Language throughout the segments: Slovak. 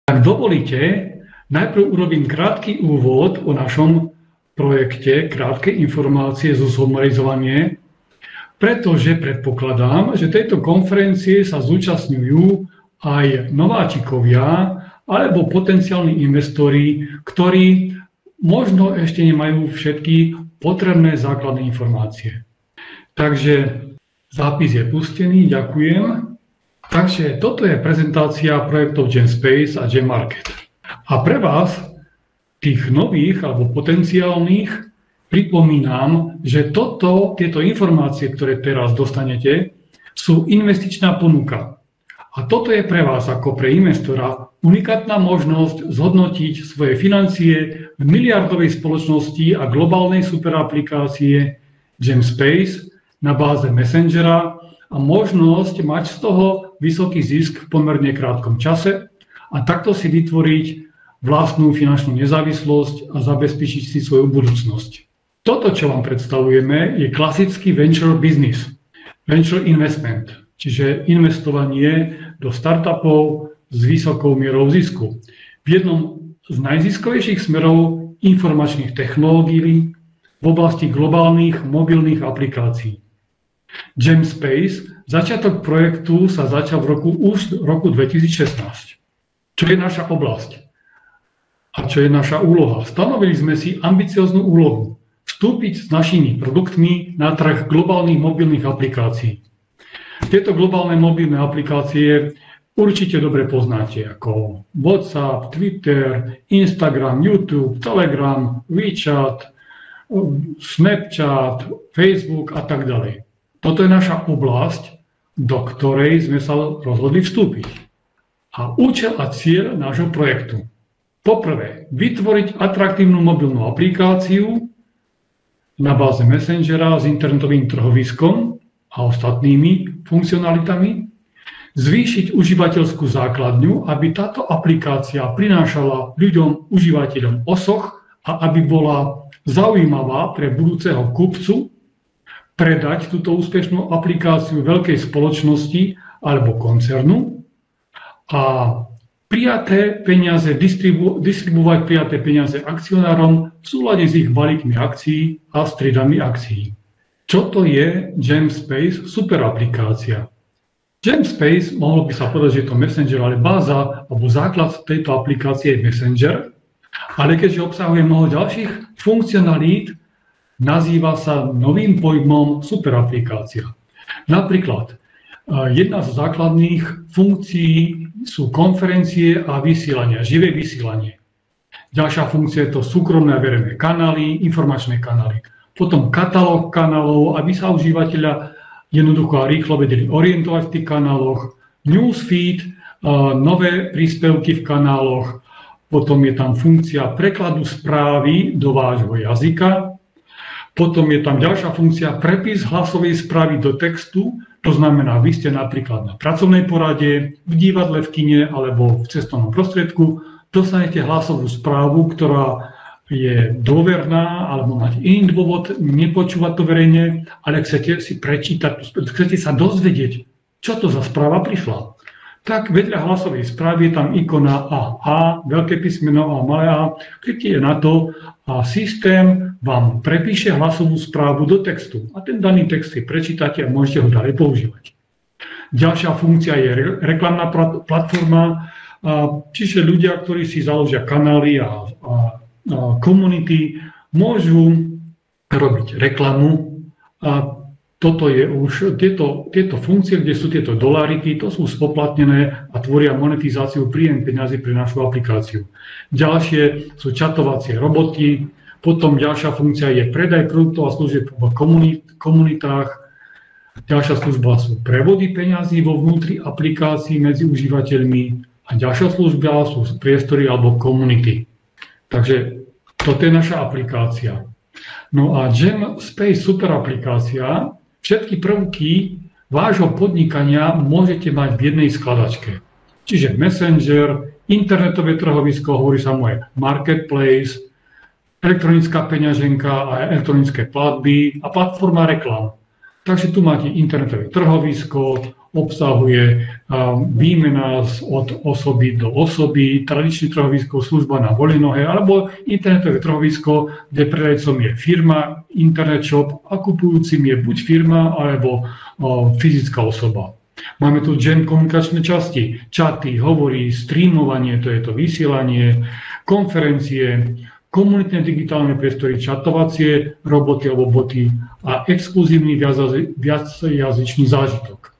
Ak dovolíte, najprv urobím krátky úvod o našom projekte, krátke informácie zo zosumarizovanie, pretože predpokladám, že tejto konferencie sa zúčastňujú aj nováčikovia alebo potenciálni investori, ktorí možno ešte nemajú všetky potrebné základné informácie. Takže zápis je pustený, ďakujem. Takže toto je prezentácia projektov GemSpace a GemMarket. A pre vás, tých nových alebo potenciálnych, pripomínam, že tieto informácie, ktoré teraz dostanete, sú investičná ponuka. A toto je pre vás ako pre investora unikátna možnosť zhodnotiť svoje financie v miliardovej spoločnosti a globálnej superaplikácie GemSpace na báze Messengera a možnosť mať z toho vysoký zisk v pomerne krátkom čase a takto si vytvoriť vlastnú finančnú nezávislosť a zabezpečiť si svoju budúcnosť. Toto, čo vám predstavujeme, je klasický venture business, venture investment, čiže investovanie do startupov s vysokou mierou zisku. V jednom z najziskovejších smerov informačných technológií v oblasti globálnych mobilných aplikácií. GemSpace, začiatok projektu sa začal už v roku 2016. Čo je naša oblasť? A čo je naša úloha? Stanovili sme si ambicióznu úlohu vstúpiť s našimi produktmi na trh globálnych mobilných aplikácií. Tieto globálne mobilné aplikácie určite dobre poznáte, ako WhatsApp, Twitter, Instagram, YouTube, Telegram, WeChat, Snapchat, Facebook a tak ďalej. Toto je naša oblasť, do ktorej sme sa rozhodli vstúpiť. A účel a cieľ nášho projektu. Poprvé, vytvoriť atraktívnu mobilnú aplikáciu na báze Messengera s internetovým trhoviskom a ostatnými funkcionalitami, zvýšiť užívateľskú základňu, aby táto aplikácia prinášala ľuďom, užívateľom osoch a aby bola zaujímavá pre budúceho kupcu predať túto úspešnú aplikáciu veľkej spoločnosti alebo koncernu a prijaté peniaze, distribuovať prijaté peniaze akcionárom v súlade s ich balíkmi akcií a striedami akcií. Čo to je GemSpace super aplikácia? GemSpace, mohlo by sa povedať, že je to Messenger, ale báza alebo základ tejto aplikácie je Messenger, ale keďže obsahuje mnoho ďalších funkcionalít, nazýva sa novým pojmom super aplikácia. Napríklad, jedna z základných funkcií sú konferencie a vysielania, živé vysielanie. Ďalšia funkcia je to súkromné a verejné kanály, informačné kanály. Potom katalóg kanálov, aby sa užívateľia jednoducho a rýchlo vedeli orientovať v tých kanáloch. Newsfeed, nové príspevky v kanáloch. Potom je tam funkcia prekladu správy do vášho jazyka. Potom je tam ďalšia funkcia prepis hlasovej správy do textu. To znamená, vy ste napríklad na pracovnej porade, v divadle, v kine alebo v cestovnom prostriedku, dostanete hlasovú správu, ktorá je dôverná alebo máte iný dôvod nepočúvať to verejne, ale chcete si prečítať, chcete sa dozvedieť, čo to za správa prišla. Tak vedľa hlasovej správy je tam ikona A, veľké písmeno A, malé A, kliknite na to a systém vám prepíše hlasovú správu do textu. A ten daný text si prečítate a môžete ho ďalej používať. Ďalšia funkcia je reklamná platforma, čiže ľudia, ktorí si založia kanály a komunity, môžu robiť reklamu a toto je už, tieto funkcie, kde sú tieto doláriky, to sú spoplatnené a tvoria monetizáciu príjem peňazí pre našu aplikáciu. Ďalšie sú čatovacie roboty, potom ďalšia funkcia je predaj produktov a služieb v komunitách. Ďalšia služba sú prevody peňazí vo vnútri aplikácií medzi užívateľmi a ďalšia služba sú priestory alebo komunity. Takže toto je naša aplikácia. No a GemSpace super aplikácia, všetky prvky vášho podnikania môžete mať v jednej skladačke. Čiže Messenger, internetové trhovisko, hovorí sa mu aj Marketplace, elektronická peňaženka a elektronické platby a platforma reklam. Takže tu máte internetové trhovisko, obsahuje výmena od osoby do osoby, tradičné trhovisko, služba na voľnohe, alebo internetové trhovisko, kde predajcom je firma, internet shop a kupujúcim je buď firma, alebo fyzická osoba. Máme tu Jam komunikačné časti, čaty, hovory, streamovanie, to je to vysielanie, konferencie, komunitné digitálne priestory, čatovacie roboty alebo boty a exkluzívny viacjazyčný zážitok.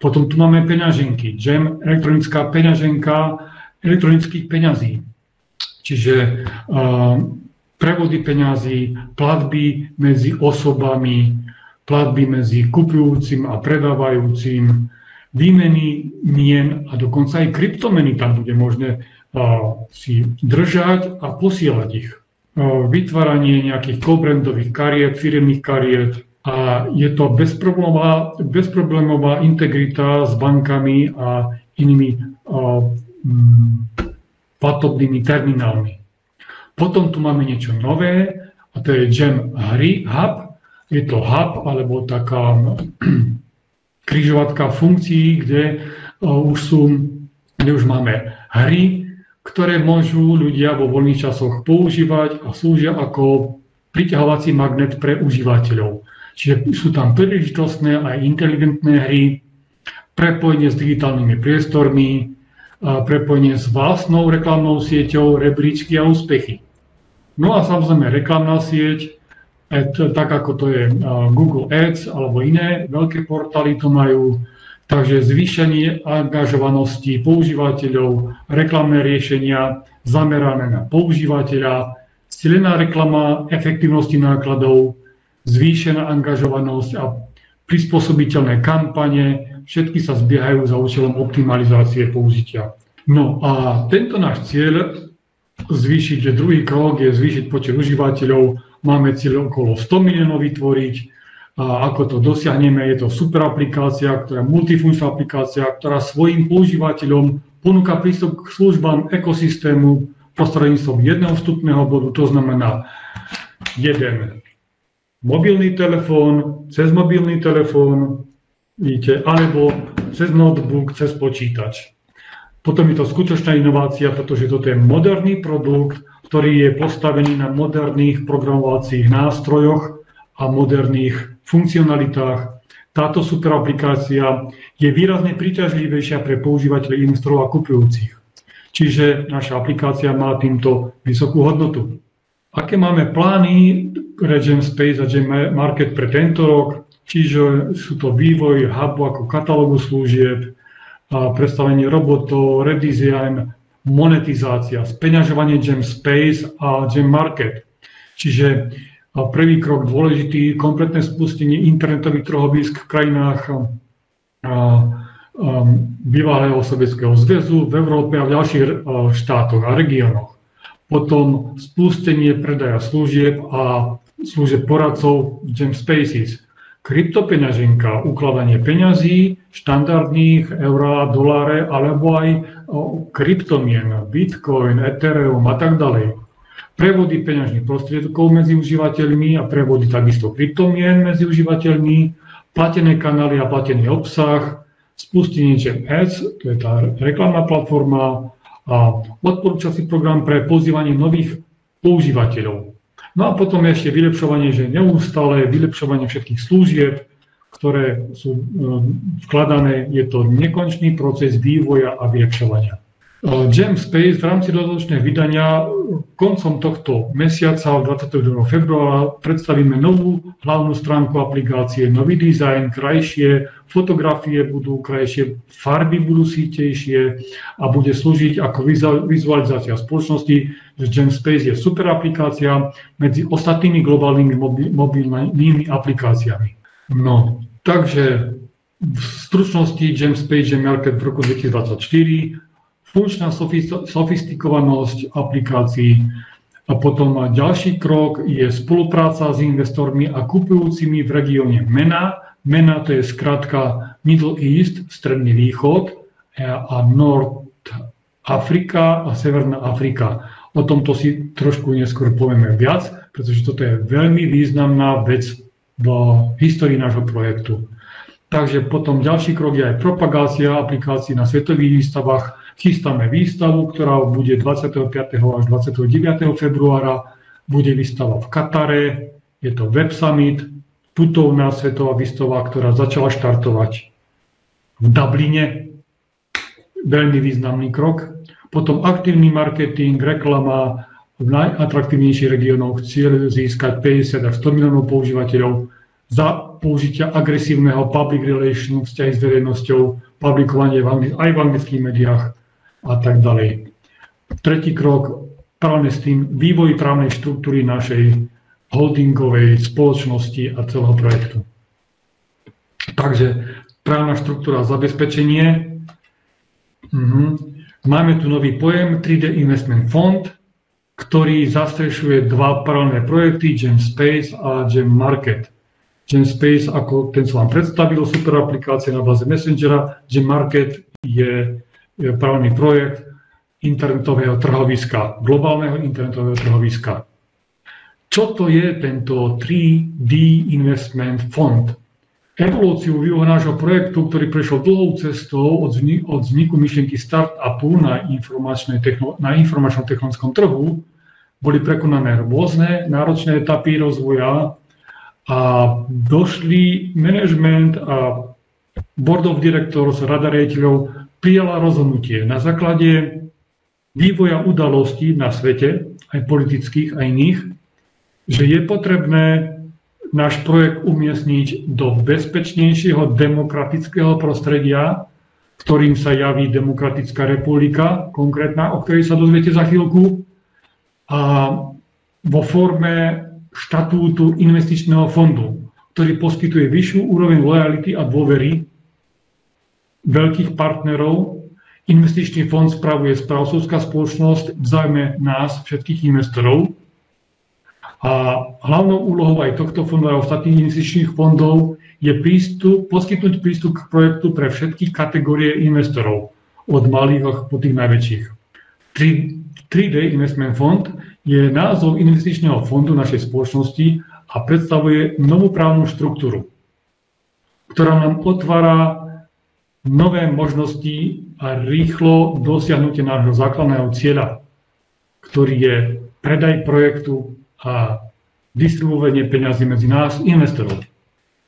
Potom tu máme peňaženky, Jam, elektronická peňaženka elektronických peňazí, čiže prevody peňazí, platby medzi osobami, platby medzi kupujúcim a predávajúcim, výmeny mien a dokonca aj kryptomeny tam bude možné si držať a posielať ich. Vytváranie nejakých co-brandových kariet, firemných kariet a je to bezproblémová integrita s bankami a inými platobnými terminálmi. Potom tu máme niečo nové a to je Jam Hry Hub. Je to hub alebo taká križovatka funkcií, kde už máme hry, ktoré môžu ľudia vo voľných časoch používať a slúžia ako priťahovací magnet pre užívateľov. Čiže sú tam príležitostné aj inteligentné hry, prepojenie s digitálnymi priestormi, prepojenie s vlastnou reklamnou sieťou, rebríčky a úspechy. No a samozrejme reklamná sieť, tak ako to je Google Ads alebo iné veľké portály to majú, takže zvýšenie angažovanosti používateľov, reklamné riešenia zamerané na používateľa, cielená reklama efektívnosti nákladov, zvýšená angažovanosť a prispôsobiteľné kampane, všetky sa zbiehajú za účelom optimalizácie použitia. No a tento náš cieľ zvýšiť, že druhý krok je zvýšiť počet užívateľov. Máme cieľ okolo 100 miliónov vytvoriť. A ako to dosiahneme, je to super aplikácia, ktorá je multifunkčná aplikácia, ktorá svojim používateľom ponúka prístup k službám ekosystému prostredníctvom jedného vstupného bodu, to znamená jeden mobilný telefón, cez mobilný telefón, vidíte, alebo cez notebook, cez počítač. Potom je to skutočná inovácia, pretože toto je moderný produkt, ktorý je postavený na moderných programovacích nástrojoch a moderných funkcionalitách. Táto super aplikácia je výrazne príťažlivejšia pre používateľov, investorov a kupujúcich. Čiže naša aplikácia má týmto vysokú hodnotu. Aké máme plány pre Jam Space a Jam Market pre tento rok? Čiže sú to vývoj hubu ako katalógu služieb, predstavenie robotov, redesign, monetizácia, speňažovanie Jam Space a Jam Market. Čiže prvý krok dôležitý, kompletné spustenie internetových trhovísk v krajinách bývalého Sovietskeho zväzu, v Európe a v ďalších štátoch a regiónoch. Potom spustenie predaja služieb a služieb poradcov Jam Spaces. Kryptopeňaženka, ukladanie peňazí, štandardných, eurá, doláre, alebo aj kryptomien, bitcoin, ethereum a tak ďalej. Prevody peňažných prostriedkov medzi užívateľmi a prevody takisto kryptomien medzi užívateľmi, platené kanály a platený obsah, spustenie Jam Ads, to je tá reklamná platforma, a odporúčací program pre pozývanie nových používateľov. No a potom ešte vylepšovanie, že neustále vylepšovanie všetkých služieb, ktoré sú vkladané, je to nekonečný proces vývoja a vylepšovania. Jam Space v rámci dodatočného vydania koncom tohto mesiaca, 22. februára, predstavíme novú hlavnú stránku aplikácie, nový dizajn, krajšie, fotografie budú krajšie, farby budú sítejšie a bude slúžiť ako vizualizácia spoločnosti, že Jam Space je super aplikácia medzi ostatnými globálnymi mobilnými aplikáciami. No, takže v stručnosti Jam Space, Jam Market v roku 2024, funkčná sofistikovanosť aplikácií a potom ďalší krok je spolupráca s investormi a kupujúcimi v regióne MENA. MENA to je skratka Middle East, Stredný východ a North Afrika a Severná Afrika. O tomto si trošku neskôr povieme viac, pretože toto je veľmi významná vec v histórii nášho projektu. Takže potom ďalší krok je aj propagácia aplikácií na svetových výstavách. Chystáme výstavu, ktorá bude 25. až 29. februára. Bude výstava v Katare, je to Web Summit, putovná svetová výstava, ktorá začala štartovať v Dubline. Veľmi významný krok. Potom aktívny marketing, reklama v najatraktívnejších regiónoch, cieľ získať 50 až 100 miliónov používateľov za použitia agresívneho public relation, vzťahy s verejnosťou, publikovanie aj v anglických médiách a tak ďalej. Tretí krok, paralelne s tým, vývoj právnej štruktúry našej holdingovej spoločnosti a celého projektu. Takže právna štruktúra a zabezpečenie. Máme tu nový pojem 3D Investment Fund, ktorý zastrešuje dva paralelné projekty, GemSpace a GemMarket. GemSpace, ako ten som vám predstavil, super aplikácia na báze Messengera. GemMarket je paralelný projekt internetového trhoviska, globálneho internetového trhoviska. Čo to je tento 3D Investment Fund? Evolúciu vývoja nášho projektu, ktorý prešiel dlhou cestou od vzniku myšlienky startupu na informačnom technologickom trhu, boli prekonané rôzne náročné etapy rozvoja a došli management a board of directors, rada riaditeľov prijala rozhodnutie na základe vývoja udalostí na svete, aj politických, aj iných, že je potrebné náš projekt umiestniť do bezpečnejšieho demokratického prostredia, ktorým sa javí Demokratická republika, konkrétna, o ktorej sa dozviete za chvíľku, a vo forme štatútu investičného fondu, ktorý poskytuje vyššiu úroveň lojality a dôvery veľkých partnerov. Investičný fond spravuje správcovská spoločnosť v záujme nás, všetkých investorov. A hlavnou úlohou aj tohto fondu a ostatných investičných fondov je poskytnúť prístup k projektu pre všetky kategórie investorov, od malých až po tých najväčších. 3D Investment Fund je názov investičného fondu našej spoločnosti a predstavuje novú právnu štruktúru, ktorá nám otvára nové možnosti a rýchlo dosiahnutie nášho základného cieľa, ktorý je predaj projektu a distribuovanie peňazí medzi nás, investorov.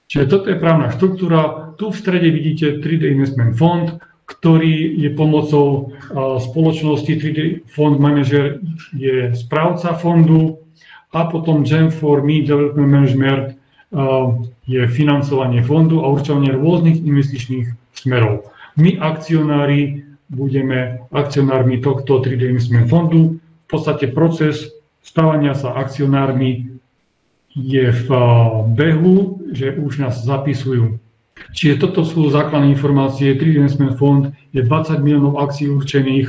Čiže toto je právna štruktúra. Tu v strede vidíte 3D Investment Fund, ktorý je pomocou spoločnosti 3D Fund Manager, je správca fondu, a potom Gem4Me Development Management je financovanie fondu a určovanie rôznych investičných smerov. My, akcionári, budeme akcionármi tohto 3D Investment Fondu. V podstate proces stávania sa akcionármi je v behu, že už nás zapisujú. Čiže toto sú základné informácie. 3D Investment Fund je 20 miliónov akcií určených,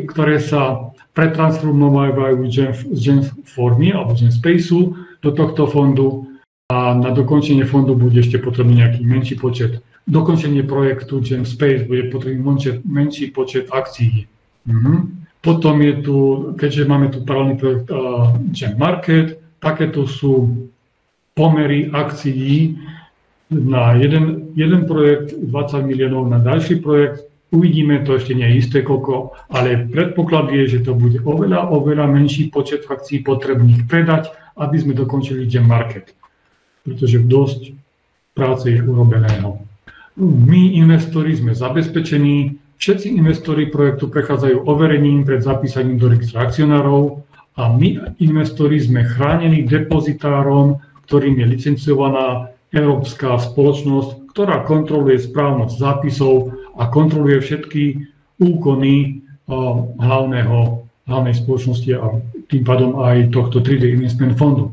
ktoré sa pretransformovajú z Gem4Me alebo GemSpaceu do tohto fondu a na dokončenie fondu bude ešte potrebný nejaký menší počet. Dokončenie projektu GemSpace bude potrebný menší počet akcií. Potom je tu, keďže máme tu paralelný projekt GemMarket, takéto sú pomery akcií na jeden projekt 20 miliónov, na ďalší projekt. Uvidíme, to ešte nie je isté koľko, ale predpoklad je, že to bude oveľa menší počet akcií potrebných predať, aby sme dokončili GemMarket, pretože dosť práce je urobeného. My, investori, sme zabezpečení. Všetci investori projektu prechádzajú overením pred zapísaním do registra akcionárov a my, investori, sme chránení depozitárom, ktorým je licenciovaná európska spoločnosť, ktorá kontroluje správnosť zápisov a kontroluje všetky úkony hlavnej spoločnosti a tým pádom aj tohto 3D Investment Fondu.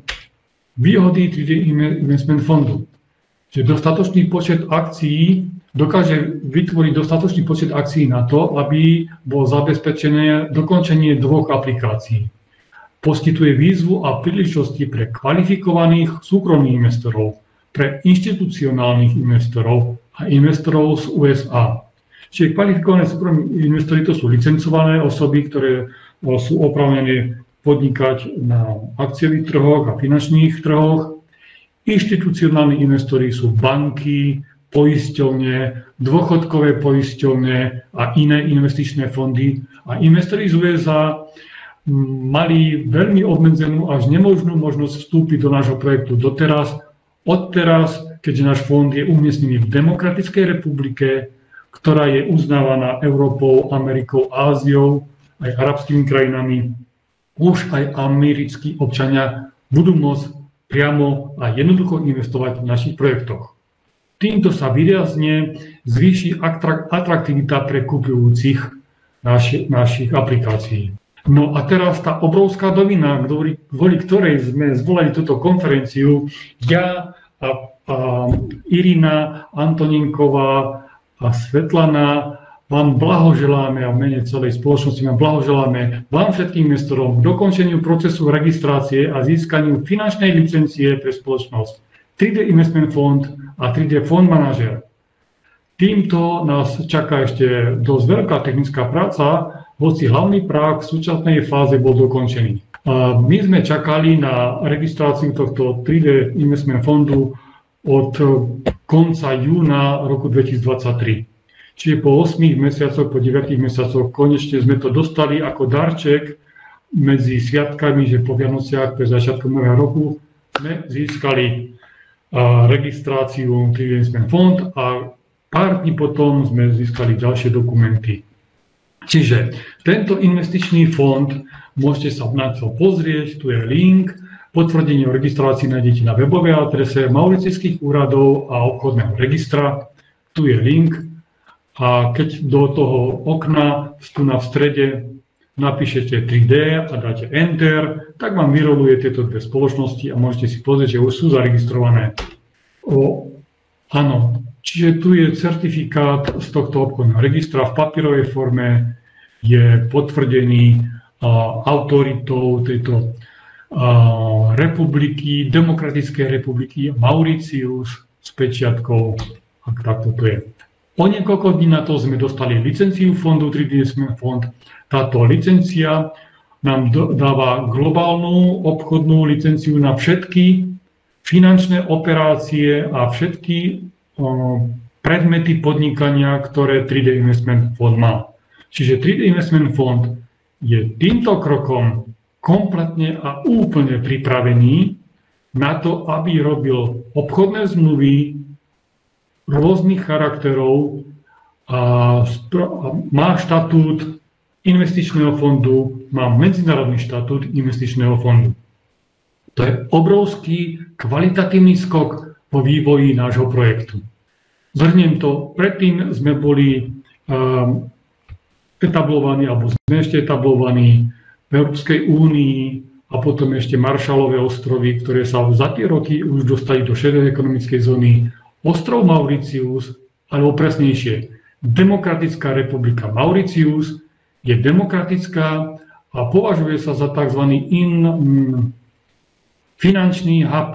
Výhody 3D Investment Fondu. Že dostatočný počet akcií dokáže vytvoriť dostatočný počet akcií na to, aby bolo zabezpečené dokončenie 2 aplikácií. Poskytuje výzvu a príležitosti pre kvalifikovaných súkromných investorov, pre inštitucionálnych investorov a investorov z USA. Čiže kvalifikované súkromní investori to sú licencované osoby, ktoré sú oprávnené podnikať na akciových trhoch a finančných trhoch. Inštitucionálni investori sú banky, poisťovne, dôchodkové poisťovne a iné investičné fondy. A investori z USA mali veľmi obmedzenú až nemožnú možnosť vstúpiť do nášho projektu doteraz. Odteraz, keďže náš fond je umiestnený v Demokratickej republike, ktorá je uznávaná Európou, Amerikou, Áziou, aj arabskými krajinami, už aj americkí občania budú môcť priamo a jednoducho investovať v našich projektoch. Týmto sa výrazne zvýši atraktivita pre kupujúcich našich aplikácií. No a teraz tá obrovská novina, kvôli ktorej sme zvolali túto konferenciu, ja a Irina Antoninková a Svetlana vám blahoželáme a v mene celej spoločnosti vám blahoželáme vám všetkým investorom k dokončeniu procesu registrácie a získaniu finančnej licencie pre spoločnosť 3D Investment Fund a 3D Fund Manager. Týmto nás čaká ešte dosť veľká technická práca, hoci hlavný práh v súčasnej fáze bol dokončený. My sme čakali na registráciu tohto 3D Investment Fondu od konca júna roku 2023. Čiže po 8 mesiacoch, po 9 mesiacoch konečne sme to dostali ako darček medzi sviatkami, že po Vianociach, pre začiatkom nového roku, sme získali registráciu 3D Investment Fond a pár dní potom sme získali ďalšie dokumenty. Čiže tento investičný fond, môžete sa na to pozrieť, tu je link, potvrdenie o registrácii nájdete na webovej adrese Mauricijských úradov a obchodného registra, tu je link. A keď do toho okna, tu v strede, napíšete 3D a dáte Enter, tak vám vyroluje tieto dve spoločnosti a môžete si pozrieť, že už sú zaregistrované. Áno, čiže tu je certifikát z tohto obchodného registra v papierovej forme, je potvrdený autoritou tejto republiky, Demokratickej republiky Mauritius s pečiatkou, ak takto to je. O niekoľko dní na to sme dostali licenciu fondu 3D Investment Fund. Táto licencia nám dáva globálnu obchodnú licenciu na všetky finančné operácie a všetky predmety podnikania, ktoré 3D Investment Fund má. Čiže 3D Investment Fund je týmto krokom kompletne a úplne pripravený na to, aby robil obchodné zmluvy rôznych charakterov a má štatút investičného fondu, má medzinárodný štatút investičného fondu. To je obrovský kvalitatívny skok vo vývoji nášho projektu. Zhrniem to, predtým sme boli etablovaní, alebo sme ešte etablovaní v Európskej únii a potom ešte Marshallové ostrovy, ktoré sa za tie roky už dostali do šedej ekonomickej zóny. Ostrov Mauritius, alebo presnejšie, Demokratická republika Mauritius je demokratická a považuje sa za tzv. Finančný hub,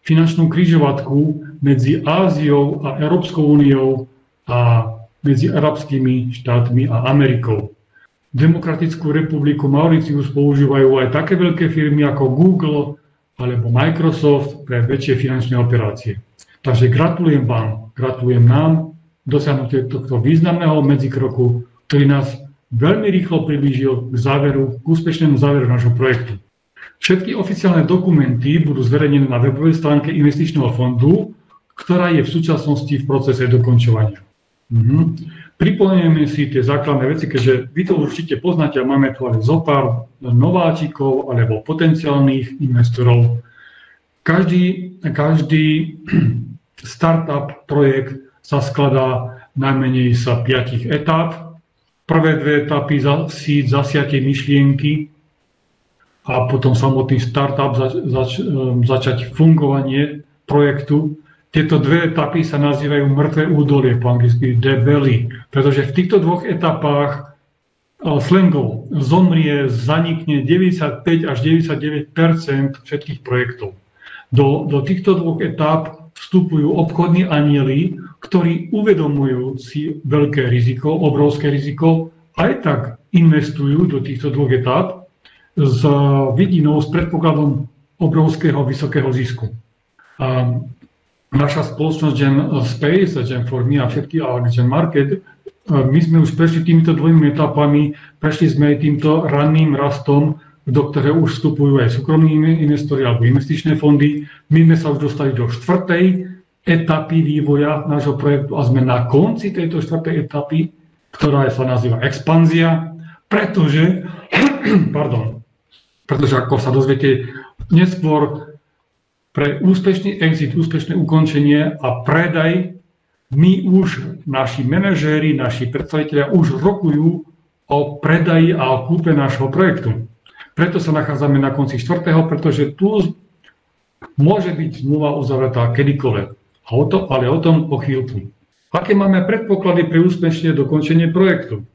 finančnú križovatku medzi Áziou a Európskou úniou a medzi arabskými štátmi a Amerikou. Demokratickú republiku Mauritius používajú aj také veľké firmy ako Google alebo Microsoft pre väčšie finančné operácie. Takže gratulujem vám, gratulujem nám dosiahnutie tohto významného medzikroku, ktorý nás veľmi rýchlo priblížil k úspešnému záveru nášho projektu. Všetky oficiálne dokumenty budú zverejnené na webovej stránke investičného fondu, ktorá je v súčasnosti v procese dokončovania. Pripomenieme si tie základné veci, keďže vy to určite poznáte a máme tu ale zopár nováčikov alebo potenciálnych investorov. Každý startup projekt sa skladá najmenej sa 5 etáp. Prvé 2 etapy zasiatie myšlienky a potom samotný startup začať fungovanie projektu. Tieto 2 etapy sa nazývajú mŕtve údolie, po anglicky dead valley, pretože v týchto 2 etapách slangov zanikne 95 až 99% všetkých projektov. Do týchto 2 etáp vstupujú obchodní anjeli, ktorí uvedomujú si veľké riziko, obrovské riziko, aj tak investujú do týchto 2 etáp s vidinou, s predpokladom obrovského vysokého zisku. A naša spoločnosť GemSpace, Gem4Me a všetky, ale GemMarket, my sme už prešli týmito dvojmi etapami, prešli sme aj týmto ranným rastom, do ktorého už vstupujú aj súkromní investori alebo investičné fondy. My sme sa už dostali do 4. etapy vývoja nášho projektu a sme na konci tejto 4. etapy, ktorá sa nazýva expanzia, pretože ako sa dozviete neskôr, pre úspešný exit, úspešné ukončenie a predaj, my už, naši manažéri, naši predstavitelia už rokujú o predaji a o kúpe nášho projektu. Preto sa nachádzame na konci 4., pretože tu môže byť zmluva uzavretá kedykoľvek. Ale o tom o chvíľku. Aké máme predpoklady pre úspešné dokončenie projektu?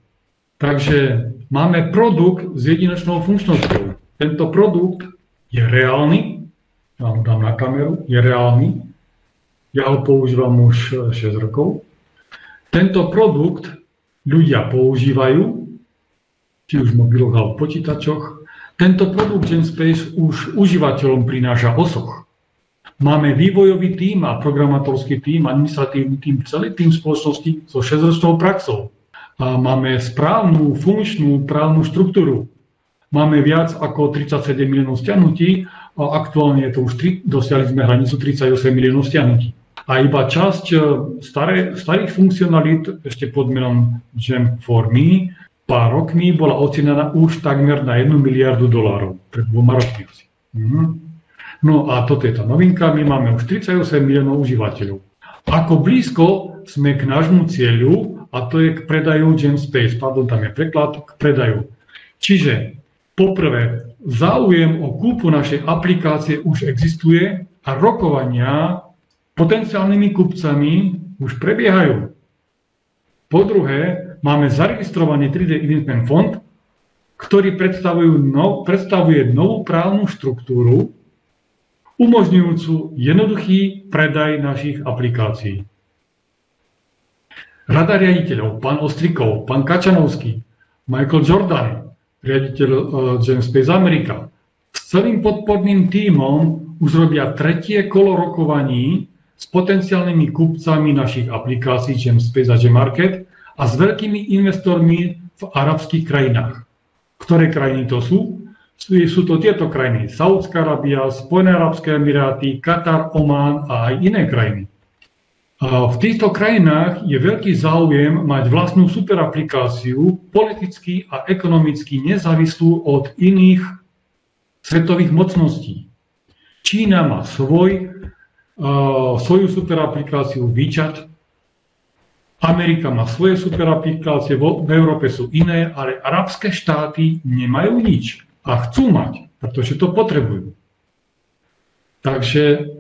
Takže máme produkt s jedinečnou funkčnosťou. Tento produkt je reálny, ja vám dám na kameru, je reálny. Ja ho používam už 6 rokov. Tento produkt ľudia používajú, či už v mobiloch alebo počítačoch. Tento produkt GemSpace už užívateľom prináša osoch. Máme vývojový tím a programátorský tím, administratívny tím, celý tím spoločnosti so 6-ročnou praxou. A máme správnu, funkčnú, právnu štruktúru. Máme viac ako 37 miliónov stiahnutí a aktuálne je to už dosiahli sme hranicu 38 miliónov stiahnutí. A iba časť starých funkcionalít ešte pod menom Gem4Me pár rokmi bola ocenená už takmer na 1 miliardu dolárov. Pred 2 rokmi asi. No a toto je tá novinka, my máme už 38 miliónov užívateľov. Ako blízko sme k nášmu cieľu, a to je k predaju GemSpace, tam je preklad, k predaju. Čiže poprvé, záujem o kúpu našej aplikácie už existuje a rokovania potenciálnymi kupcami už prebiehajú. Po druhé, máme zaregistrovaný 3D Investment Fond, ktorý predstavuje novú právnu štruktúru, umožňujúcu jednoduchý predaj našich aplikácií. Rada riaditeľov, pán Ostrikov, pán Kačanovský, Michael Jordan, riaditeľ GemSpace Amerika, s celým podporným tímom už robia 3. kolo rokovaní s potenciálnymi kupcami našich aplikácií GemSpace a GemMarket a s veľkými investormi v arabských krajinách. Ktoré krajiny to sú? Sú to tieto krajiny: Saudská Arábia, Spojené arabské emiráty, Katar, Omán a aj iné krajiny. A v týchto krajinách je veľký záujem mať vlastnú superaplikáciu, politicky a ekonomicky nezávislú od iných svetových mocností. Čína má svoju superaplikáciu WeChat, Amerika má svoje superaplikácie, v Európe sú iné, ale arabské štáty nemajú nič a chcú mať, pretože to potrebujú. Takže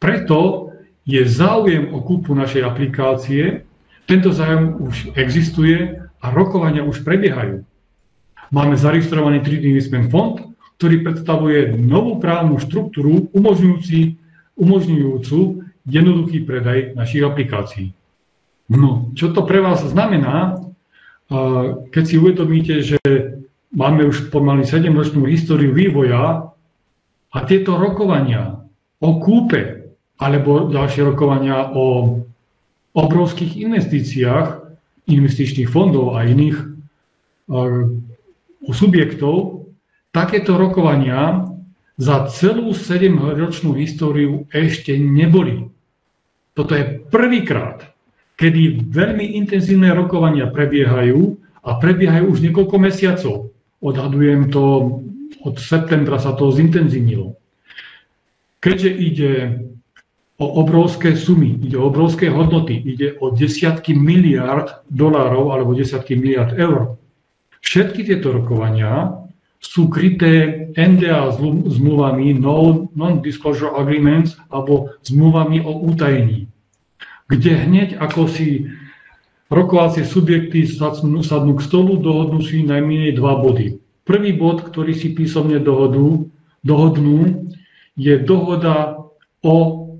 preto je záujem o kúpu našej aplikácie, tento záujem už existuje a rokovania už prebiehajú. Máme zaregistrovaný 3D Investment Fond, ktorý predstavuje novú právnu štruktúru umožňujúcu jednoduchý predaj našich aplikácií. No, čo to pre vás znamená, keď si uvedomíte, že máme už pomaly 7-ročnú históriu vývoja a tieto rokovania o kúpe alebo ďalšie rokovania o obrovských investíciách investičných fondov a iných subjektov, takéto rokovania za celú 7-ročnú históriu ešte neboli. Toto je prvýkrát, kedy veľmi intenzívne rokovania prebiehajú a prebiehajú už niekoľko mesiacov. Odhadujem to, od septembra sa to zintenzívnilo. Keďže ide o obrovské sumy, ide o obrovské hodnoty, ide o desiatky miliárd dolárov alebo desiatky miliárd eur. Všetky tieto rokovania sú kryté NDA zmluvami, Non-Disclosure Agreements, alebo zmluvami o utajení, kde hneď ako si rokovacie subjekty sadnú k stolu, dohodnú si najmenej 2 body. Prvý bod, ktorý si písomne dohodnú, je dohoda o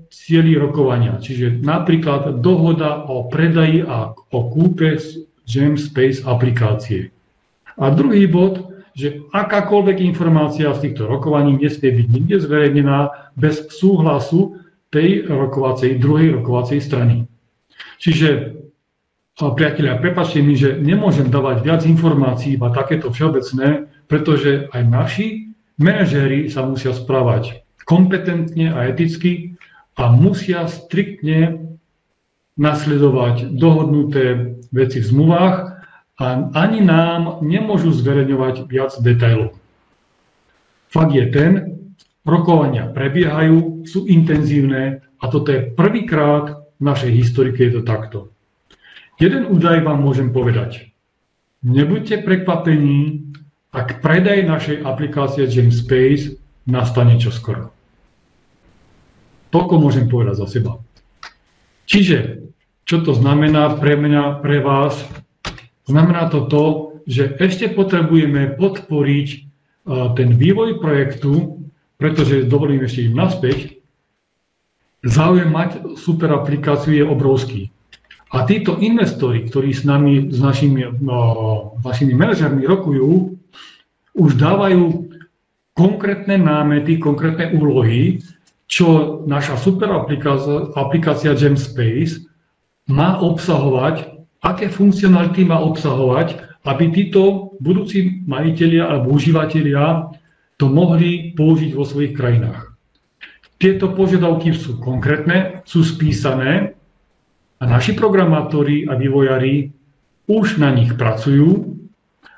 cieli rokovania. Čiže napríklad dohoda o predaji a o kúpe GemSpace aplikácie. A druhý bod, že akákoľvek informácia z týchto rokovaní nesmie byť nikde zverejnená bez súhlasu tej druhej rokovacej strany. Čiže, priatelia, prepáčte mi, že nemôžem dávať viac informácií, iba takéto všeobecné, pretože aj naši manažéri sa musia správať kompetentne a eticky a musia striktne nasledovať dohodnuté veci v zmluvách a ani nám nemôžu zverejňovať viac detailov. Fakt je ten, rokovania prebiehajú, sú intenzívne a toto je prvýkrát v našej historike je to takto. Jeden údaj vám môžem povedať. Nebuďte prekvapení, ak predaj našej aplikácie GemSpace nastane čoskoro. Toľko môžem povedať za seba. Čiže, čo to znamená pre mňa, pre vás? Znamená to, že ešte potrebujeme podporiť ten vývoj projektu, pretože dovolím ešte im naspäť, záujem mať super aplikáciu je obrovský. A títo investori, ktorí s nami, s našimi manažermi rokujú, už dávajú konkrétne námety, konkrétne úlohy, čo naša super aplikácia GemSpace má obsahovať, aké funkcionality má obsahovať, aby títo budúci majitelia alebo užívateľia to mohli použiť vo svojich krajinách. Tieto požiadavky sú konkrétne, sú spísané a naši programátori a vývojári už na nich pracujú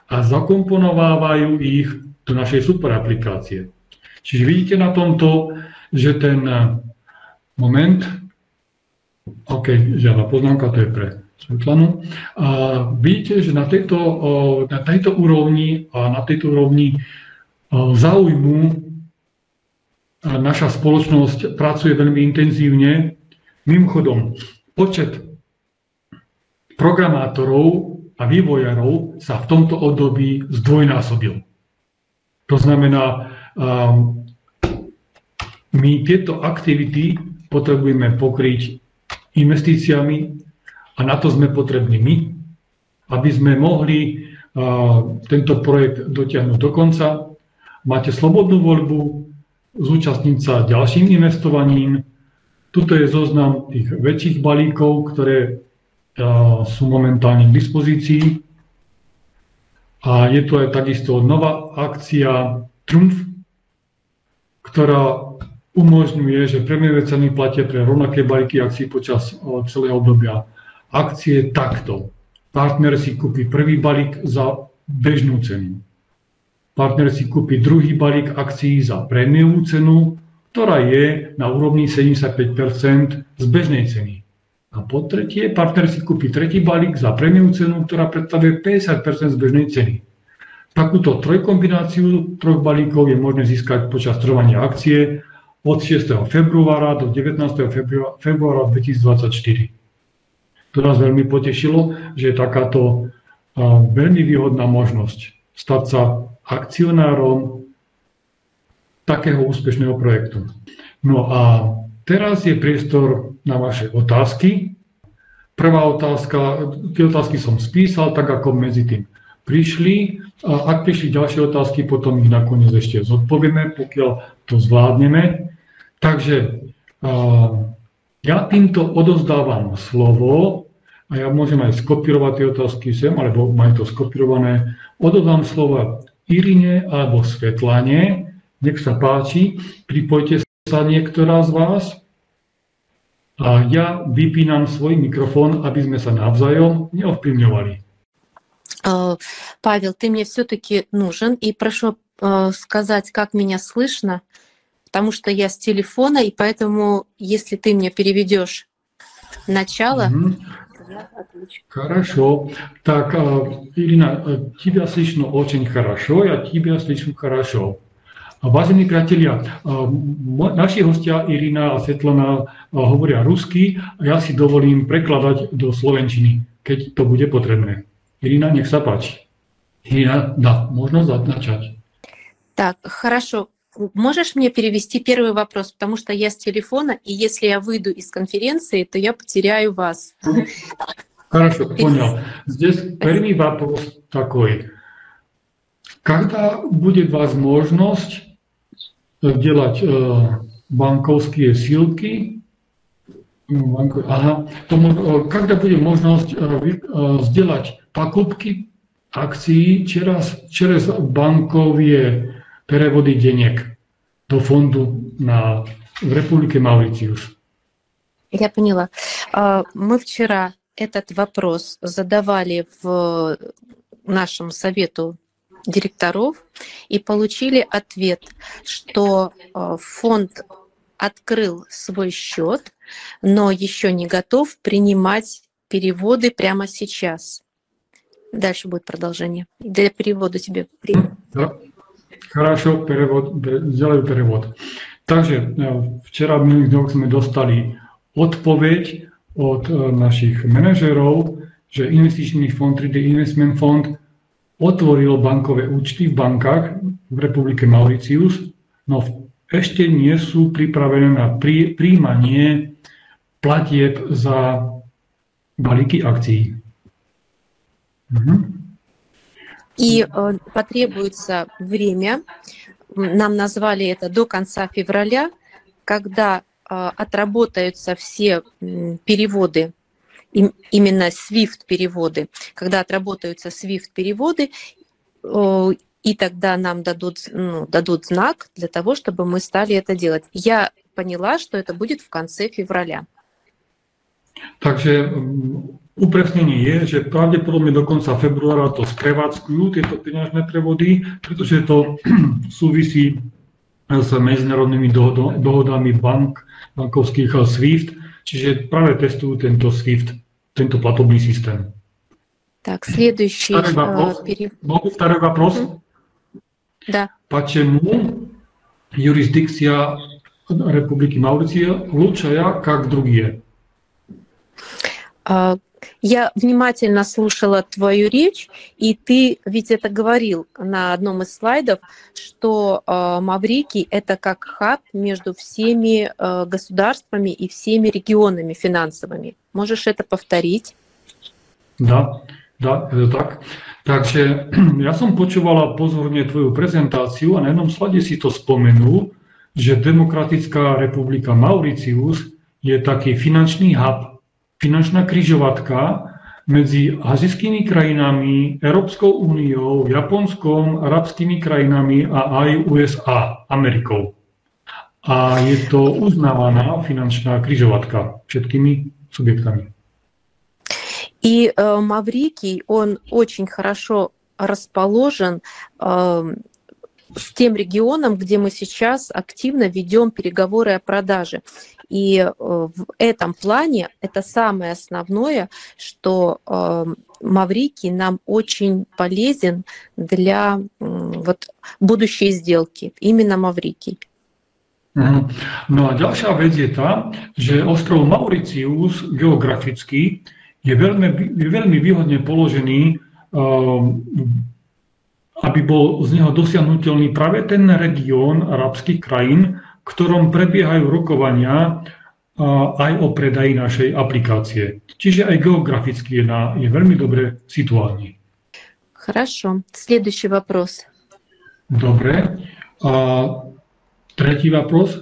a zakomponovávajú ich do našej super aplikácie. Čiže vidíte na tomto, že ten moment, žiadna poznámka, to je pre Svetlanu, a vidíte, že na tejto úrovni záujmu naša spoločnosť pracuje veľmi intenzívne. Mimochodom, počet programátorov a vývojárov sa v tomto období zdvojnásobil. To znamená, my tieto aktivity potrebujeme pokryť investíciami a na to sme potrební my, aby sme mohli tento projekt dotiahnuť do konca. Máte slobodnú voľbu, zúčastniť sa ďalším investovaním. Tuto je zoznam tých väčších balíkov, ktoré sú momentálne k dispozícii. A je tu aj takisto nová akcia Trumf, ktorá umožňuje, že prémiové ceny platia pre rovnaké balíky akcií počas celého obdobia. Akcie takto. Partner si kúpi prvý balík za bežnú cenu. Partner si kúpi druhý balík akcií za prémiovú cenu, ktorá je na úrovni 75% z bežnej ceny. A po tretie, partner si kúpi tretí balík za prémiovú cenu, ktorá predstavuje 50% z bežnej ceny. Takúto trojkombináciu troch balíkov je možné získať počas trvania akcie od 6. februára do 19. februára 2024. To nás veľmi potešilo, že je takáto veľmi výhodná možnosť stať sa akcionárom takého úspešného projektu. No a teraz je priestor na vaše otázky. Prvá otázka, tie otázky som spísal, tak ako medzi tým prišli. Ak prišli ďalšie otázky, potom ich nakoniec ešte zodpovieme, pokiaľ to zvládneme. Takže ja týmto odovzdávam slovo a ja môžem aj skopírovať tie otázky sem, alebo majú to skopírované. Odovzdám slovo Irine alebo Svetlane. Nech sa páči, pripojte sa niektorá z vás. A ja vypínam svoj mikrofon, aby sme sa navzájom neovplyvňovali. Павел, ты мне все-таки нужен, и прошу сказать, как меня слышно, потому что я с телефона, и поэтому, если ты мне переведешь начало, то я отключу. Хорошо. Так, Ирина, тебя слышно очень хорошо, я тебя слышу хорошо. Vážení priatelia, naši hostia Irina a Svetlana hovoria rusky a ja si dovolím prekladať do slovenčiny, keď to bude potrebné. Ирина, нech sa páči. Ирина, да, можно начать. Так, хорошо. Можешь мне перевести первый вопрос, потому что я с телефона, и если я выйду из конференции, то я потеряю вас. Хорошо, понял. Здесь первый вопрос такой. Когда будет возможность делать банковские ссылки Ага. Когда будет возможность сделать покупки акций через банковые переводы денег до фонду в Республике Маурitiус? Я поняла. Мы вчера этот вопрос задавали в нашему совету директоров и получили ответ, что фонд открыл свой счет, но еще не готов принимать переводы прямо сейчас. Дальше будет продолжение. Для перевода тебе время. Хорошо, сделаю перевод. Takže včera v minulých dňoch sme dostali odpoveď od našich manažerov, že investičný fond 3D Investment Fund otvoril bankové účty v bankách v Republike Mauritius, no ešte nie sú pripravené na príjmanie platieb za balíky akcií. И потребуется время, нам назвали это до конца февраля, когда отработаются все переводы, именно SWIFT-переводы, когда отработаются SWIFT-переводы, и тогда нам дадут знак для того, чтобы мы стали это делать. Я поняла, что это будет в конце февраля. Takže upresnenie je, že pravdepodobne do konca februára to sprevádzkujú tieto peňažné prevody, pretože to súvisí s medzinárodnými dohodami bankovských SWIFT, čiže práve testujú tento SWIFT, tento platobný systém. Так, следующий перевод. Могу второй вопрос? Да. Почему юрисдикция Республики Маурития лучшая, как другие? Я внимательно слушала твою речь, и ты ведь это говорил на одном из слайдов, что Маврикий — это как хаб между всеми государствами и всеми регионами финансовыми. Можешь это повторить? Да, je to tak. Takže ja som počúvala pozorne tvoju prezentáciu a na jednom slade si to spomenul, že Demokratická republika Mauritius je taký finančný hub, finančná križovatka medzi azijskými krajinami, Európskou úniou, Japonskom, arabskými krajinami a aj USA, Amerikou. A je to uznávaná finančná križovatka všetkými subjektami. И Маврикий, он очень хорошо расположен с тем регионом, где мы сейчас активно ведем переговоры о продаже. И в этом плане это самое основное, что Маврикий нам очень полезен для будущей сделки. Именно Маврикий. No a ďalšia vec je tá, že ostrov Mauritius geograficky je veľmi výhodne položený, aby bol z neho dosiahnuteľný práve ten región arabských krajín, v ktorom prebiehajú rokovania aj o predaji našej aplikácie. Čiže aj geograficky je veľmi dobre situovaný. Хорошо. Следующий вопрос. Dobre. Tretí вопрос.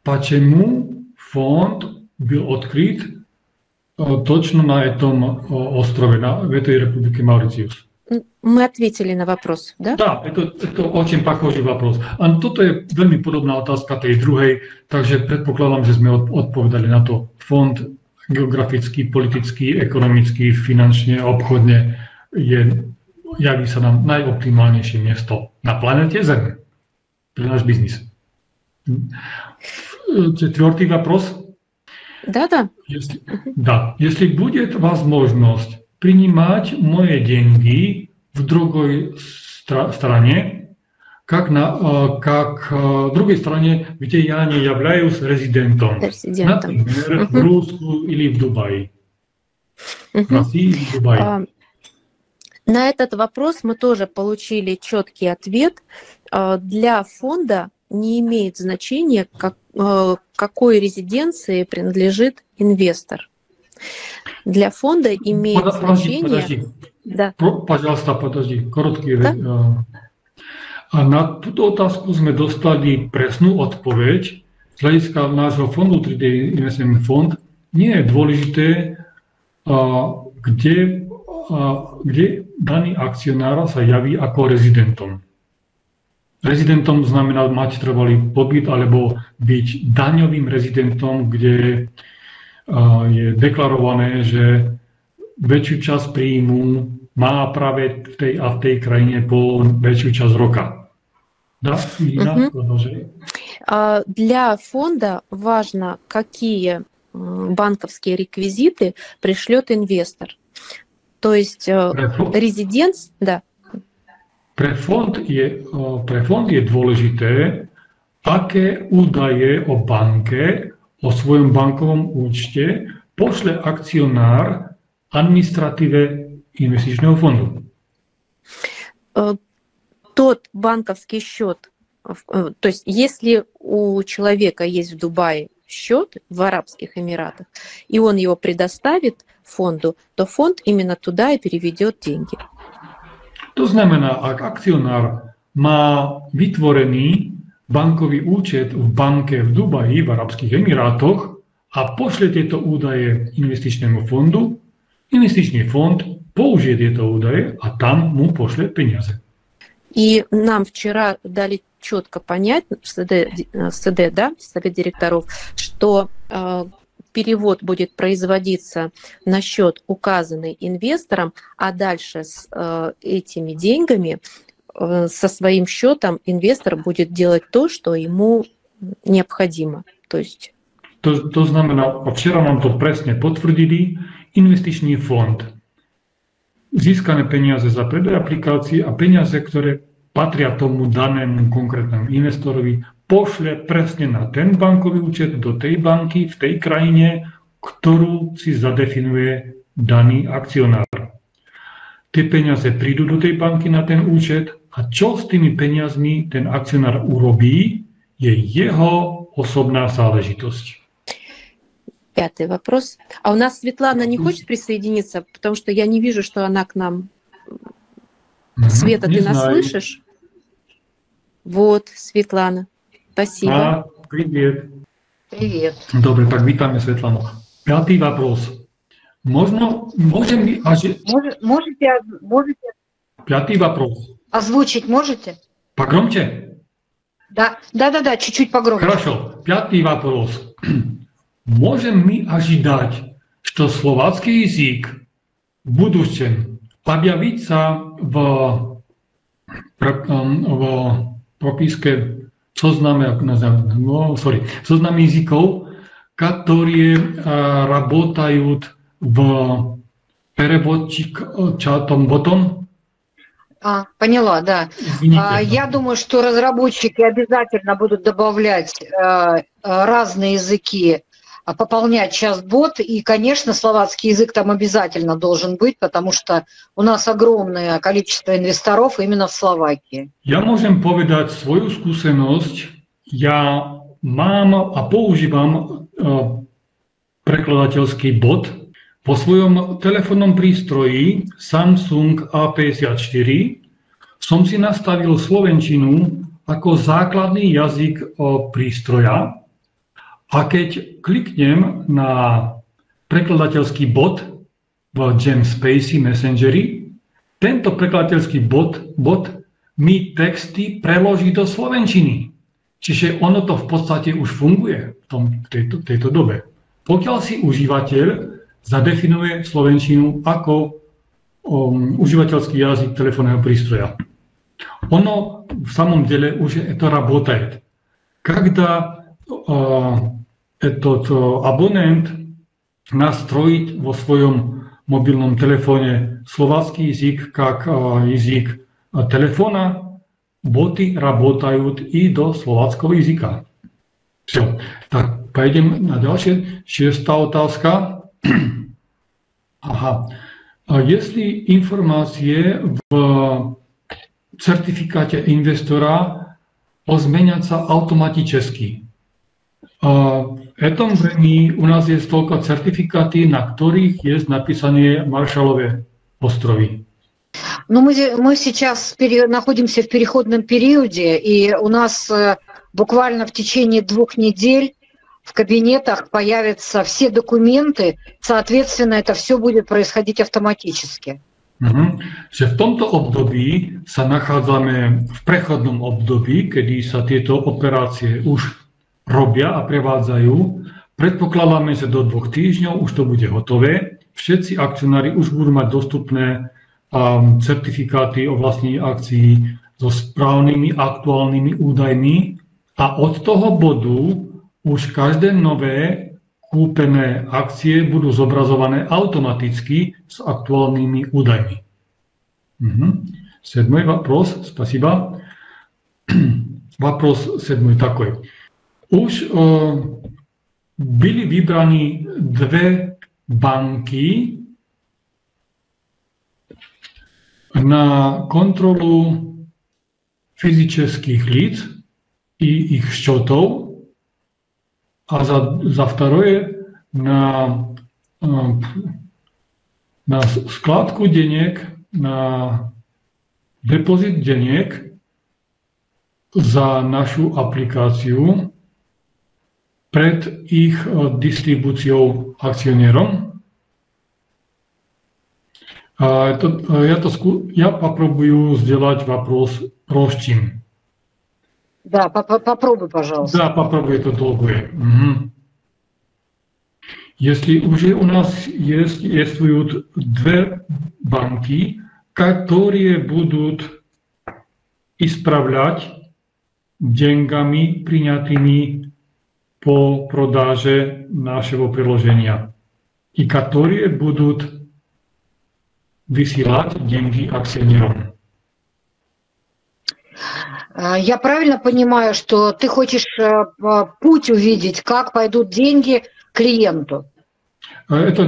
Почему фонд был открыт точно на этом острове, в этой республике Маурitius? Мы ответили на вопрос, да? Да, это очень похожий вопрос. A toto je veľmi podobná otázka tej druhej, takže predpokladám, že sme odpovedali na to. Fond geograficky, politicky, ekonomicky, finančne, obchodne javí sa nám najoptimálnejšie miesto na planete Zem pre náš biznis. Четвертый вопрос. Да. Если будет возможность принимать мои деньги в другой стране, как в другой стране, где я не являюсь резидентом. Например, в Руску или в Дубае. В России или в Дубае. На этот вопрос мы тоже получили четкий ответ. Для фонда не имеет значения, какой резиденции принадлежит инвестор. Для фонда имеет значение... Подожди. Да. Пожалуйста, подожди. Короткий. Да? Na túto otázku sme dostali presnú odpoveď z hľadiska nášho fondu 3D Investment Fund, nie je dôležité, kde daný akcionár sa javí ako rezidentom. Rezidentom znamená mať trvalý pobyt alebo byť daňovým rezidentom, kde je deklarované, že väčšiu časť príjmu má práve v tej a v tej krajine po väčšiu časť roka. Да, Ирина, продолжай. Для фонда важно, какие банковские реквизиты пришлет инвестор. То есть резиденц, да. Pre fond je dôležité, aké údaje o banke, o svojom bankovom účte pošle akcionár administratíve инвестиционного фонда. Тот банковский счет, то есть если у человека есть в Дубае счет в Арабских Эмиратах, и он его предоставит фонду, то фонд именно туда и переведет деньги. To znamená, ak akcionár má vytvorený bankový účet v banke v Dubaji, v Arabských Emirátoch a pošle tieto údaje investičnému fondu, investičný fond použije tieto údaje a tam mu pošle peniaze. И нам вчера дали четко понять, СД, да, Совет директоров, что перевод будет производиться на счет, указанный инвестором, а дальше с этими деньгами, со своим счетом инвестор будет делать то, что ему необходимо. То есть... To znamená, včera nám to presne potvrdili, investičný fond. Získané peniaze za predaj aplikácií a peniaze, ktoré patria tomu danému konkrétnemu investorovi, pošle presne na ten bankový účet do tej banky v tej krajine, ktorú si zadefinuje daný akcionár. Tie peniaze prídu do tej banky na ten účet a čo s tými peniazmi ten akcionár urobí, je jeho osobná záležitosť. Пятый вопрос. А у нас Светлана не хочет присоединиться, потому что я не вижу, что она к нам. Света, ты нас слышишь? Вот, Светлана. Спасибо. Привет. Привет. Dobre, tak vítame Svetlanu. Пятый вопрос. Можем ли... Можете... Пятый вопрос. Озвучить можете? Погромче? Да, чуть-чуть погромче. Хорошо. Пятый вопрос. Можем мы ожидать, что словацкий язык в будущем объявится в прописке сознаме языков, которые работают в переводчиком ботом? Поняла, да. Извините, я думаю, что разработчики обязательно будут добавлять разные языки, пополнять чат-бот, и, конечно, словацкий язык там обязательно должен быть, потому что у нас огромное количество инвесторов именно в Словакии. Ja môžem povedať svoju skúsenosť. Ja mám a používam prekladateľský bot. Po svojom telefónnom prístroji Samsung A54 som si nastavil slovenčinu ako základný jazyk prístroja. A keď kliknem na prekladateľský bot v Jamspacey Messengeri, tento prekladateľský bot mi texty preloží do slovenčiny. Čiže ono to v podstate už funguje v tejto dobe. Pokiaľ si užívateľ zadefinuje slovenčinu ako užívateľský jazyk telefónneho prístroja. Ono v samom деле уже это работает. Когда этот абонент настроит во своем мобильном телефоне словацкий язык как язык телефона, боты работают и до словацкого языка. Все. Так, пойдем на дальше. Шестая otázka. Ага. Если информация в certifikáte investora zmeniaca automaticky. V tom времени у нас есть только certifikáty, на которых есть написание Маршалловы островы. Ну, мы сейчас находимся в переходном периоде, и у нас буквально в течение 2 недель в кабинетах появятся все документы, соответственно, это все будет происходить автоматически. Že v tomto období sa nachádzame v prechodnom období, kedy sa tieto operácie už robia a prevádzajú. Predpokladáme, že do 2 týždňov už to bude hotové. Všetci akcionári už budú mať dostupné certifikáty o vlastnení akcií so správnymi aktuálnymi údajmi a od toho bodu už každé nové kúpené akcie budú zobrazované automaticky s aktuálnymi údajmi. Седьмой вопрос, спасибо. Вопрос седьмой такой. Už byli vybraní 2 banky na kontrolu fyzických líc i ich šťotov a za второе на складку денег, на депозит денег за нашу апликацию пред их дистрибуцией акционерам. Я попробую сделать вопрос проще. Да, попробуй, пожалуйста. Да, попробуй, это долгое. Если уже у нас действуют 2 банки, которые будут исправлять деньгами, принятыми по продаже нашего приложения, и которые будут высылать деньги акционерам. Я правильно понимаю, что ты хочешь путь увидеть, как пойдут деньги клиенту? Это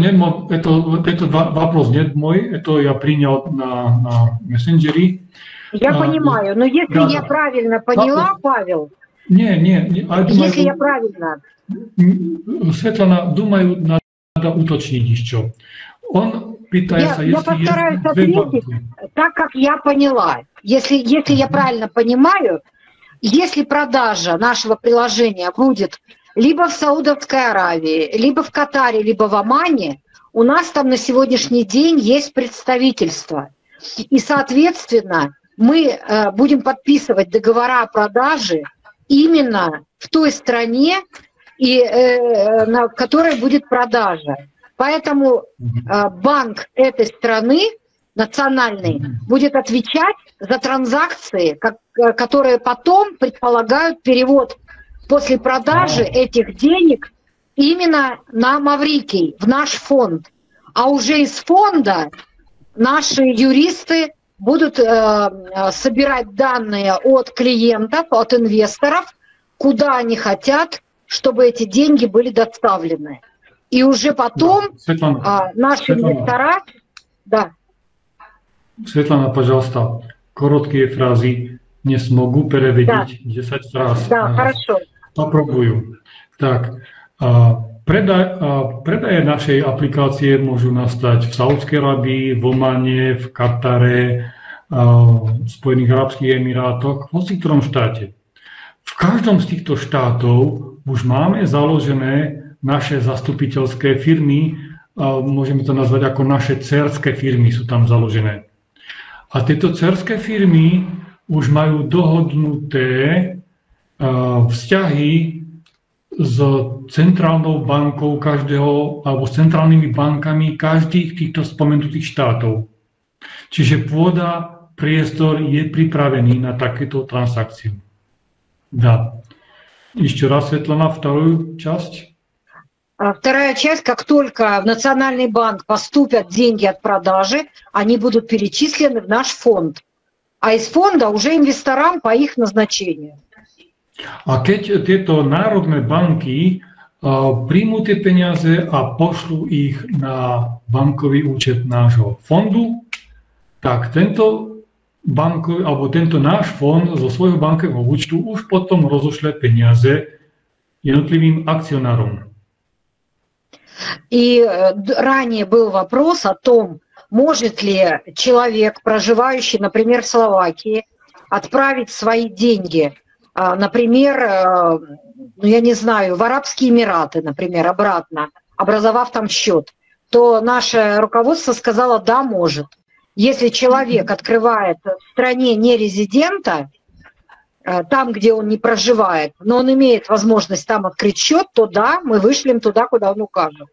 вопрос не мой, это я принял на мессенджере. Я понимаю, но если я правильно поняла, Павел, если я правильно... Светлана, думаю, надо уточнить еще. Он питается, я постараюсь ответить так, как я поняла. Если я правильно понимаю, если продажа нашего приложения будет либо в Саудовской Аравии, либо в Катаре, либо в Омане, у нас там на сегодняшний день есть представительство. И, соответственно, мы будем подписывать договора о продаже именно в той стране, на которой будет продажа. Поэтому банк этой страны, национальный, будет отвечать за транзакции, которые потом предполагают перевод после продажи этих денег именно на Маврикий, в наш фонд. А уже из фонда наши юристы будут собирать данные от клиентов, от инвесторов, куда они хотят, чтобы эти деньги были доставлены. И уже потом наши инвестора... Да. Светлана, пожалуйста, короткие фразы. Не смогу переводить 10 раз. Да, хорошо. Попробую. Так, предаje našej aplikácie môžu nastať v Saúdskej Arábii, v Omane, v Katare, v Spojených arabských emirátoch, v ktorom štáte. V každom z týchto štátov už máme založené naše zastupiteľské firmy, môžeme to nazvať ako naše dcérske firmy sú tam založené. A tieto dcérske firmy už majú dohodnuté vzťahy s centrálnou bankou každého, alebo s centrálnymi bankami každých týchto spomenutých štátov. Čiže pôda, priestor je pripravený na takéto transakciu. Да. Еще раз, Светлана, вторую часть. Вторая часть, как только в Национальный банк поступят деньги от продажи, они будут перечислены в наш фонд. А из фонда уже инвесторам по их назначению. A keď tieto národné banky príjmú tie peniaze a pošlú ich na bankový účet nášho fondu, tak tento bankový, alebo tento náš fond zo svojho bankového účtu už potom rozošle peniaze jednotlivým akcionárom. И ранее был вопрос о том, может ли человек, проживающий, например, в Словакии, отправить свои деньги например, ну, я не знаю, в Арабские Эмираты, например, обратно, образовав там счет, то наше руководство сказало, да, может. Если человек открывает в стране нерезидента, там, где он не проживает, но он имеет возможность там открыть счет, то да, мы вышлем туда, куда он укажет.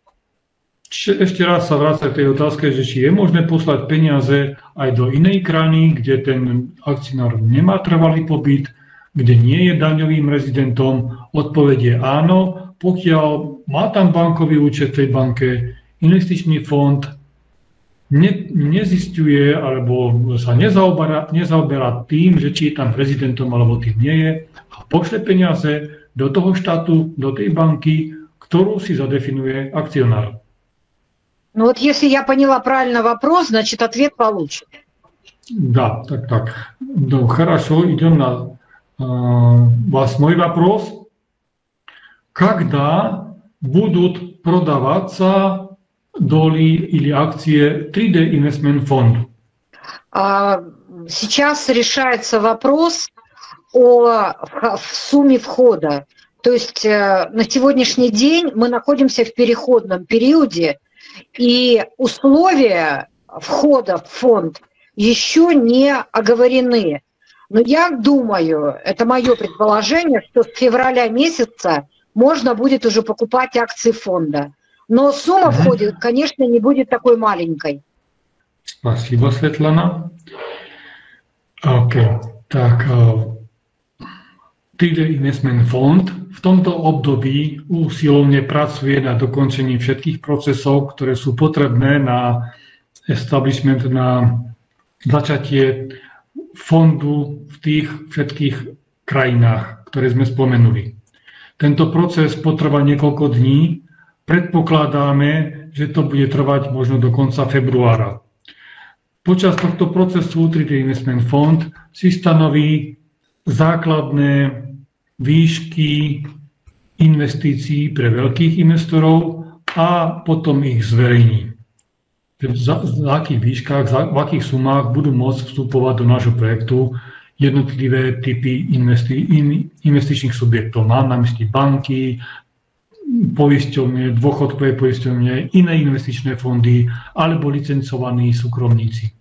Ešte raz sa vráca k tej otázke, že či je možné poslať peniaze aj do inej krajiny, kde ten akcionár nemá trvalý pobyt, kde nie je daňovým rezidentom. Odpoveď je áno, pokiaľ má tam bankový účet v tej banke, investičný fond nezisťuje alebo sa nezaoberá tým, že či je tam rezidentom alebo tým nie je a pošle peniaze do toho štátu, do tej banky, ktorú si zadefinuje akcionár. Ну вот если я поняла правильно вопрос, значит ответ получит. Да, так. Ну, хорошо, идем на 8 вопрос. Когда будут продаваться доли или акции 3D Investment Fund? Сейчас решается вопрос о сумме входа. То есть на сегодняшний день мы находимся в переходном периоде, и условия входа в фонд еще не оговорены. Но я думаю, это мое предположение, что с февраля месяца можно будет уже покупать акции фонда. Но сумма входа, конечно, не будет такой маленькой. Спасибо, Светлана. Окей, так, 3D Investment Fund v tomto období usilovne pracuje na dokončení všetkých procesov, ktoré sú potrebné na establishment, na začatie fondu v tých všetkých krajinách, ktoré sme spomenuli. Tento proces potrvá niekoľko dní. Predpokladáme, že to bude trvať možno do konca februára. Počas tohto procesu 3D Investment Fund si stanoví základné výšky investícií pre veľkých investorov a potom ich zverejní. V akých výškach, v akých sumách budú môcť vstupovať do nášho projektu jednotlivé typy investičných subjektov. Mám na mysli banky, poisťovne, dôchodkové poisťovne, iné investičné fondy alebo licencovaní súkromníci.